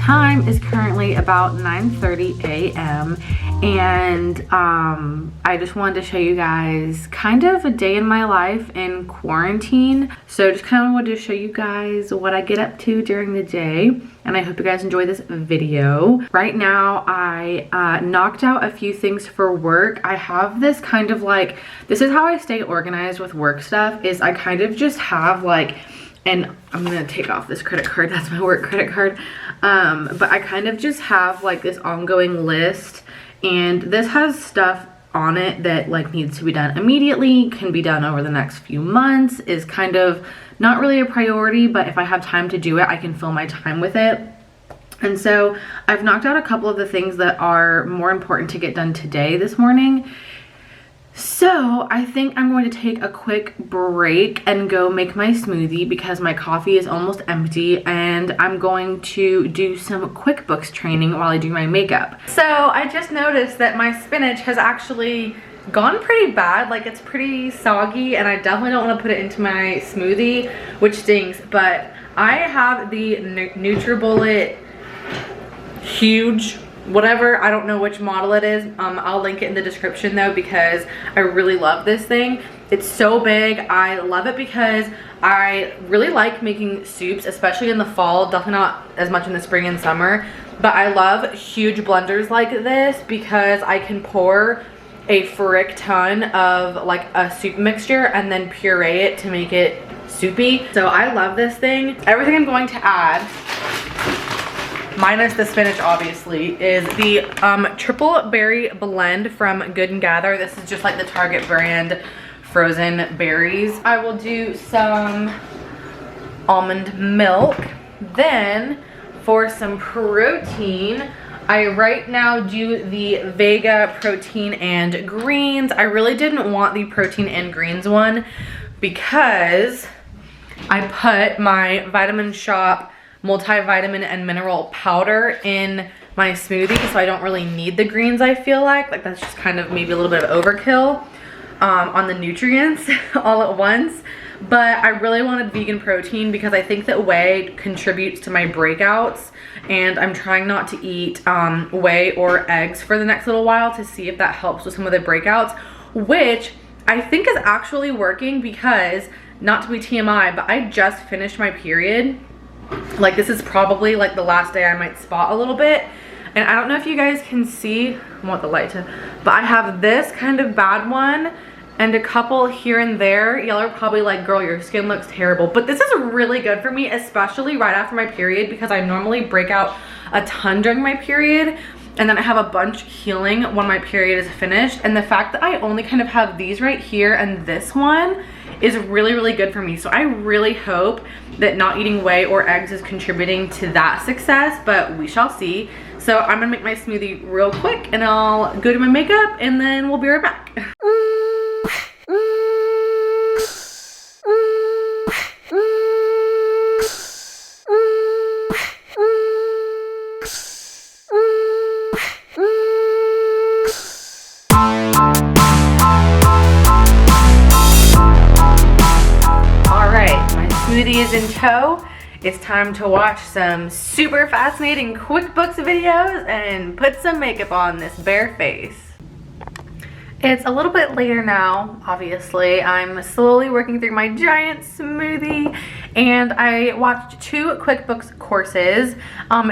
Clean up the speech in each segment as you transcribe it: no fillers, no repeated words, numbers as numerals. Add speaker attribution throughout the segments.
Speaker 1: time is currently about 9:30 a.m. and I just wanted to show you guys kind of a day in my life in quarantine. So just kind of wanted to show you guys what I get up to during the day, and I hope you guys enjoy this video. Right now I knocked out a few things for work. I have this kind of like, this is how I stay organized with work stuff, is I kind of just have like, and I'm gonna take off this credit card, that's my work credit card, but I kind of just have like this ongoing list, and this has stuff on it that like needs to be done immediately, can be done over the next few months, is kind of not really a priority, but if I have time to do it, I can fill my time with it. And so I've knocked out a couple of the things that are more important to get done today, this morning. So I think I'm going to take a quick break and go make my smoothie because my coffee is almost empty, and I'm going to do some QuickBooks training while I do my makeup. So I just noticed that my spinach has actually gone pretty bad, like it's pretty soggy, and I definitely don't want to put it into my smoothie, which stinks, but I have the Nutribullet huge whatever, I don't know which model it is. I'll link it in the description though, because I really love this thing. It's so big. I love it because I really like making soups, especially in the fall, definitely not as much in the spring and summer, but I love huge blenders like this because I can pour a frick ton of like a soup mixture and then puree it to make it soupy. So I love this thing. Everything I'm going to add, minus the spinach obviously, is the triple berry blend from Good and Gather. This is just like the Target brand frozen berries. I will do some almond milk. Then for some protein, I right now do the Vega protein and greens. I really didn't want the protein and greens one because I put my Vitamin Shop multivitamin and mineral powder in my smoothie, so I don't really need the greens. I feel like that's just kind of maybe a little bit of overkill on the nutrients all at once. But I really wanted vegan protein because I think that whey contributes to my breakouts, and I'm trying not to eat whey or eggs for the next little while to see if that helps with some of the breakouts, which I think is actually working because, not to be TMI, but I just finished my period. Like, this is probably like the last day I might spot a little bit, and I don't know if you guys can see, I want the light to, but I have this kind of bad one and a couple here and there. Y'all are probably like, girl, your skin looks terrible, but this is really good for me, especially right after my period, because I normally break out a ton during my period, and then I have a bunch healing when my period is finished. And the fact that I only kind of have these right here and this one is really, really good for me. So I really hope that not eating whey or eggs is contributing to that success, but we shall see. So I'm gonna make my smoothie real quick and I'll go do my makeup and then we'll be right back. Smoothie is in tow, it's time to watch some super fascinating QuickBooks videos and put some makeup on this bare face. It's a little bit later now, obviously. I'm slowly working through my giant smoothie, and I watched 2 QuickBooks courses.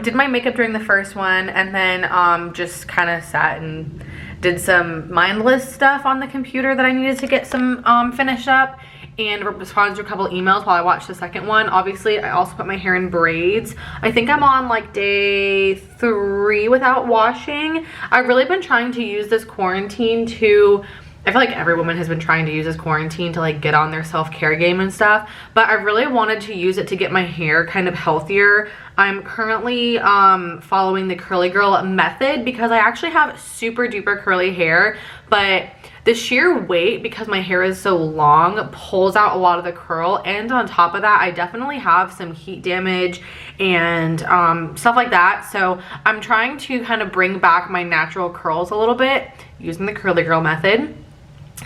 Speaker 1: Did my makeup during the first one, and then just kind of sat and did some mindless stuff on the computer that I needed to get some finished up, and responded to a couple emails while I watched the second one. Obviously, I also put my hair in braids. I think I'm on like day 3 without washing. I've really been trying to use this quarantine to, I feel like every woman has been trying to use this quarantine to like get on their self-care game and stuff, but I really wanted to use it to get my hair kind of healthier. I'm currently following the curly girl method because I actually have super duper curly hair, but the sheer weight, because my hair is so long, pulls out a lot of the curl, and on top of that, I definitely have some heat damage and stuff like that. So I'm trying to kind of bring back my natural curls a little bit using the curly girl method,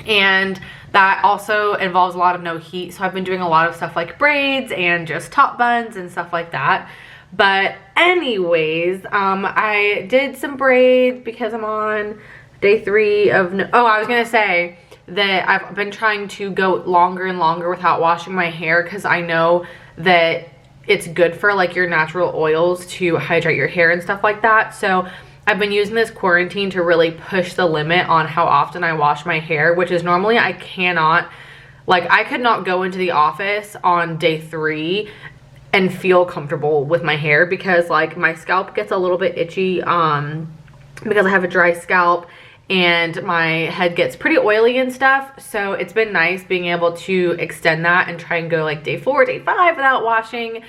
Speaker 1: and that also involves a lot of no heat. So I've been doing a lot of stuff like braids and just top buns and stuff like that. But anyways, I did some braids because I'm on day 3 of I was gonna say that I've been trying to go longer and longer without washing my hair because I know that it's good for like your natural oils to hydrate your hair and stuff like that. So I've been using this quarantine to really push the limit on how often I wash my hair, which is normally I cannot, like I could not go into the office on day 3 and feel comfortable with my hair because like my scalp gets a little bit itchy because I have a dry scalp, and my head gets pretty oily and stuff. So it's been nice being able to extend that and try and go like day 4, day 5 without washing.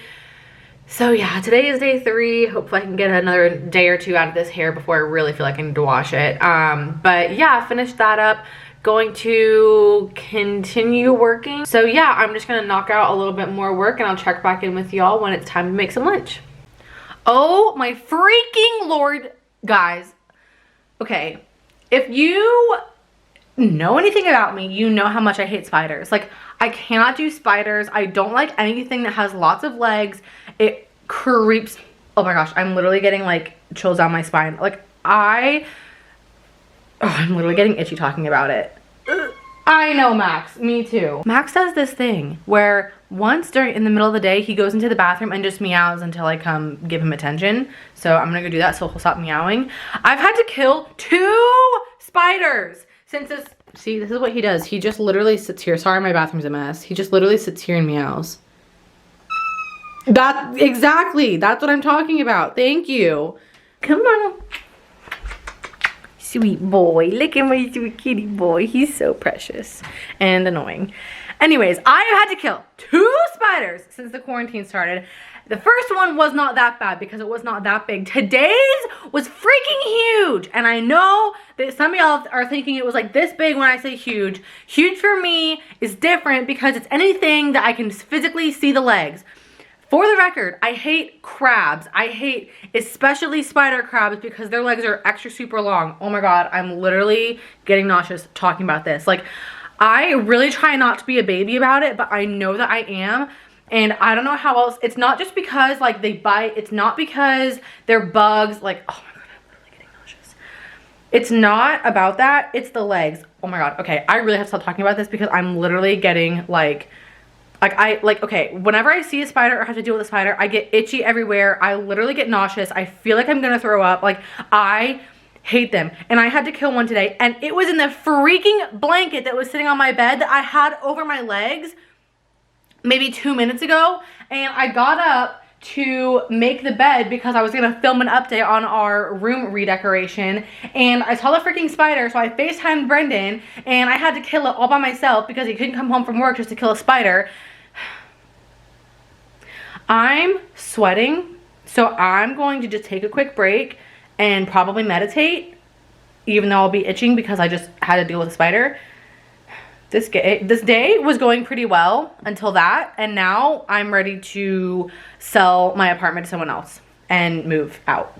Speaker 1: So yeah, today is day 3. Hopefully I can get another day or 2 out of this hair before I really feel like I need to wash it. But yeah, finished that up. Going to continue working. So yeah, I'm just gonna knock out a little bit more work, and I'll check back in with y'all when it's time to make some lunch. Oh my freaking Lord, guys. Okay. If you know anything about me, you know how much I hate spiders. Like, I cannot do spiders. I don't like anything that has lots of legs. It creeps. Oh my gosh, I'm literally getting like chills down my spine. Like, I'm literally getting itchy talking about it. I know, Max. Me too. Max does this thing where once in the middle of the day, he goes into the bathroom and just meows until I come give him attention. So I'm gonna go do that so he'll stop meowing. I've had to kill 2 spiders since this. See, this is what he does. He just literally sits here. Sorry, my bathroom's a mess. He just literally sits here and meows. Exactly. That's what I'm talking about. Thank you. Come on. Sweet boy. Look at my sweet kitty boy. He's so precious and annoying. Anyways, I have had to kill 2 spiders since the quarantine started. The first one was not that bad because it was not that big. Today's was freaking huge. And I know that some of y'all are thinking it was like this big when I say huge. Huge for me is different because it's anything that I can physically see the legs. For the record, I hate crabs. I hate especially spider crabs because their legs are extra super long. Oh my God, I'm literally getting nauseous talking about this. Like, I really try not to be a baby about it, but I know that I am. And I don't know how else. It's not just because like they bite. It's not because they're bugs. Like, oh my God, I'm literally getting nauseous. It's not about that. It's the legs. Oh my God. Okay, I really have to stop talking about this because I'm literally getting okay, whenever I see a spider or have to deal with a spider, I get itchy everywhere. I literally get nauseous. I feel like I'm gonna throw up. Like, I hate them. And I had to kill one today, and it was in the freaking blanket that was sitting on my bed that I had over my legs maybe 2 minutes ago. And I got up to make the bed because I was gonna film an update on our room redecoration, and I saw the freaking spider, so I FaceTimed Brendan, and I had to kill it all by myself because he couldn't come home from work just to kill a spider. I'm sweating, so I'm going to just take a quick break and probably meditate, even though I'll be itching because I just had to deal with a spider. This day was going pretty well until that, and now I'm ready to sell my apartment to someone else and move out.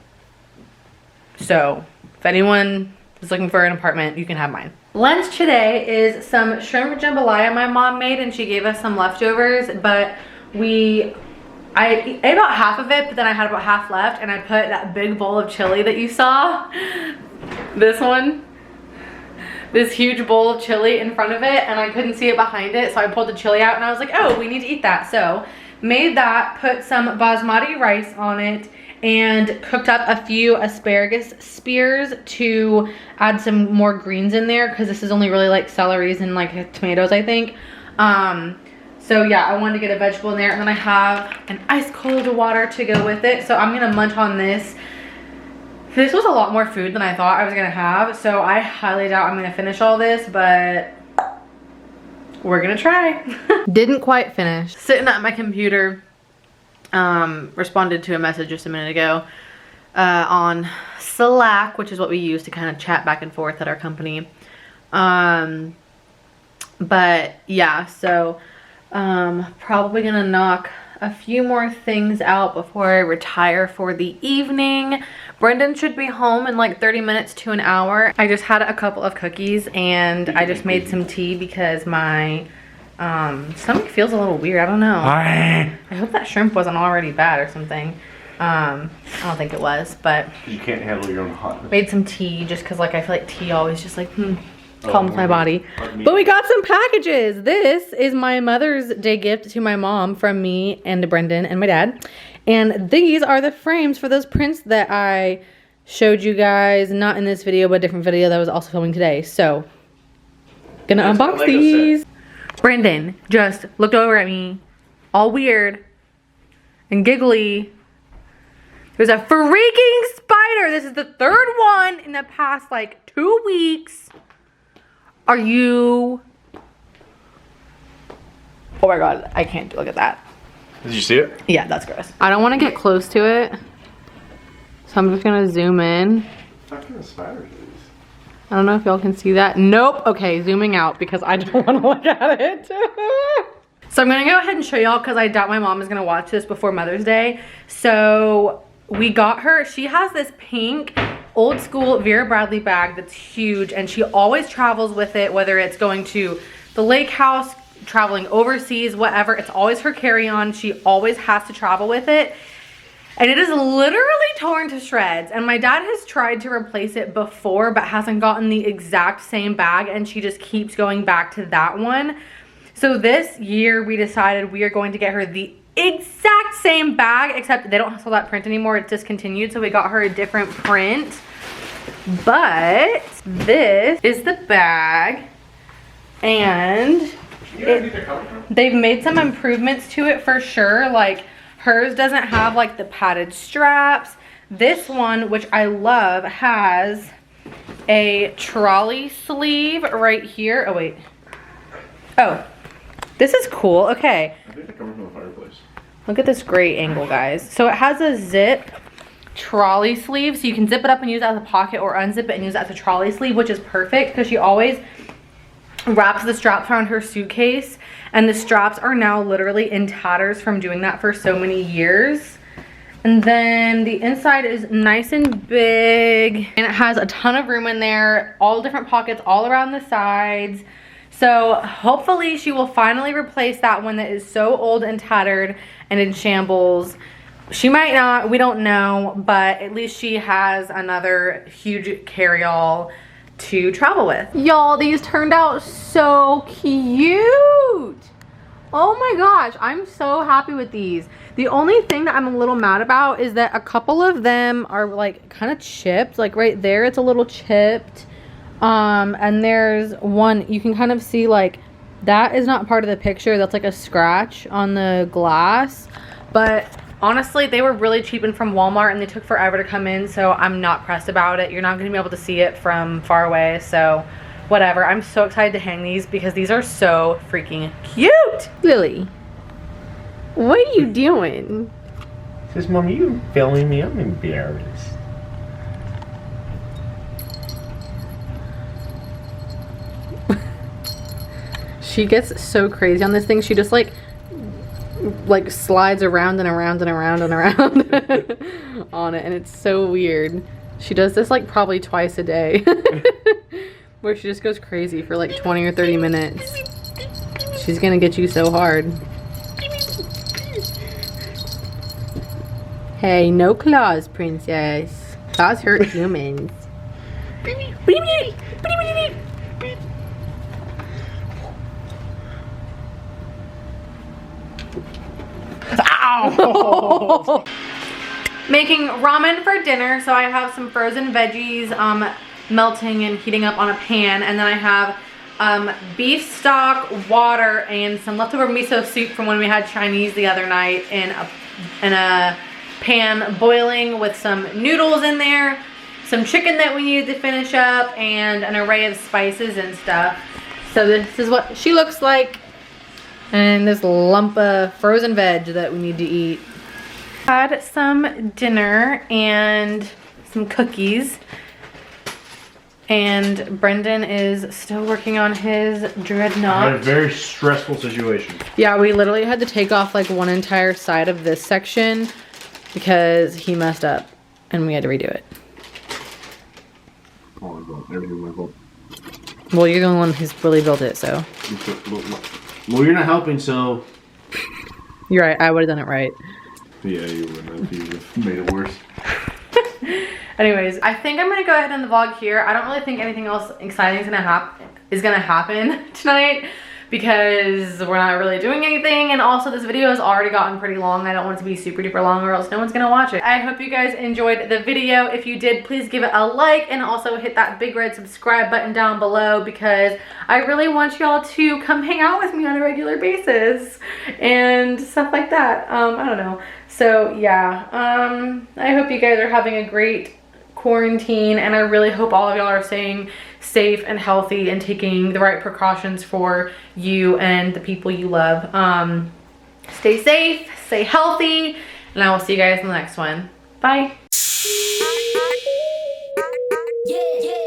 Speaker 1: So if anyone is looking for an apartment, you can have mine. Lunch today is some shrimp jambalaya my mom made, and she gave us some leftovers, but we I ate about half of it, but then I had about half left, and I put that big bowl of chili that you saw, this one, this huge bowl of chili in front of it, and I couldn't see it behind it, so I pulled the chili out, and I was like, oh, we need to eat that. So made that, put some basmati rice on it, and cooked up a few asparagus spears to add some more greens in there, because this is only really like celeries and like tomatoes, I think. So yeah, I wanted to get a vegetable in there, and then I have an ice cold water to go with it. So I'm gonna munch on this. This was a lot more food than I thought I was gonna have, so I highly doubt I'm gonna finish all this, but we're gonna try. Didn't quite finish. Sitting at my computer, responded to a message just a minute ago on Slack, which is what we use to kind of chat back and forth at our company. But yeah, so probably gonna knock a few more things out before I retire for the evening. Brendan should be home in like 30 minutes to an hour. I just had a couple of cookies and I just made some tea because my stomach feels a little weird. I don't know. I hope that shrimp wasn't already bad or something. I don't think it was, but
Speaker 2: you can't handle your own hotness.
Speaker 1: Made some tea just because like I feel like tea always just like calms my body. But we got some packages. This is my Mother's Day gift to my mom from me and to Brendan and my dad. And these are the frames for those prints that I showed you guys, not in this video, but a different video that I was also filming today. So, gonna unbox these. Brendan just looked over at me, all weird and giggly. There's a freaking spider. This is the third one in the past like 2 weeks. Are you? Oh my god, I can't look at that.
Speaker 2: Did you see it?
Speaker 1: Yeah, that's gross. I don't want to get close to it, so I'm just gonna zoom in.
Speaker 2: What kind of spider is this?
Speaker 1: I don't know if y'all can see that. Nope. Okay, zooming out because I don't want to look at it. So I'm gonna go ahead and show y'all because I doubt my mom is gonna watch this before Mother's Day. So we got her, she has this pink old school Vera Bradley bag that's huge, and she always travels with it, whether it's going to the lake house, traveling overseas, whatever. It's always her carry-on. She always has to travel with it, and it is literally torn to shreds. And my dad has tried to replace it before but hasn't gotten the exact same bag, and she just keeps going back to that one. So this year we decided we are going to get her the exact same bag, except they don't sell that print anymore. It's discontinued, so we got her a different print. But this is the bag, and they've made some improvements to it for sure. Like hers doesn't have like the padded straps. This one, which I love, has a trolley sleeve right here. Oh wait. Oh, this is cool. Okay.
Speaker 2: I think they're coming from the fireplace.
Speaker 1: Look at this great angle, guys. So it has a zip trolley sleeve, so you can zip it up and use it as a pocket, or unzip it and use it as a trolley sleeve, which is perfect because she always wraps the straps around her suitcase, and the straps are now literally in tatters from doing that for so many years. And then the inside is nice and big, and it has a ton of room in there, all different pockets all around the sides. So hopefully she will finally replace that one that is so old and tattered and in shambles. She might not, we don't know, but at least she has another huge carry-all to travel with. Y'all, these turned out so cute. Oh my gosh, I'm so happy with these. The only thing that I'm a little mad about is that a couple of them are like kind of chipped. Like right there, it's a little chipped. And there's one, you can kind of see like that is not part of the picture. That's like a scratch on the glass. But honestly, they were really cheap and from Walmart, and they took forever to come in, so I'm not pressed about it. You're not going to be able to see it from far away, so whatever. I'm so excited to hang these because these are so freaking cute. Lily, what are you doing?
Speaker 2: Says, Mom, you filming me? I'm embarrassed.
Speaker 1: She gets so crazy on this thing. She just like slides around and around and around and around on it, and it's so weird. She does this like probably twice a day where she just goes crazy for like 20 or 30 minutes. She's gonna get you so hard. Hey, no claws, princess. Claws hurt humans.
Speaker 2: Ow!
Speaker 1: Making ramen for dinner, so I have some frozen veggies melting and heating up on a pan, and then I have beef stock, water, and some leftover miso soup from when we had Chinese the other night in a pan boiling with some noodles in there, some chicken that we needed to finish up, and an array of spices and stuff. So this is what she looks like, and this lump of frozen veg that we need to eat. Had some dinner and some cookies, and Brendan is still working on his dreadnought.
Speaker 2: I had a very stressful situation.
Speaker 1: Yeah, we literally had to take off like one entire side of this section because he messed up and we had to redo it.
Speaker 2: Oh my god, everything my fault.
Speaker 1: Well, you're the only one who's really built it, so.
Speaker 2: Well, you're not helping, so.
Speaker 1: You're right, I would have done it right.
Speaker 2: Yeah, you would have. You would have made it worse.
Speaker 1: Anyways, I think I'm gonna go ahead and end the vlog here. I don't really think anything else exciting is gonna happen tonight because we're not really doing anything, and also this video has already gotten pretty long. I don't want it to be super duper long or else no one's gonna watch it. I hope you guys enjoyed the video. If you did, please give it a like and also hit that big red subscribe button down below because I really want y'all to come hang out with me on a regular basis and stuff like that. I don't know. So yeah, I hope you guys are having a great quarantine, and I really hope all of y'all are staying safe and healthy and taking the right precautions for you and the people you love. Stay safe, stay healthy, and I will see you guys in the next one. Bye.
Speaker 3: Yeah, yeah.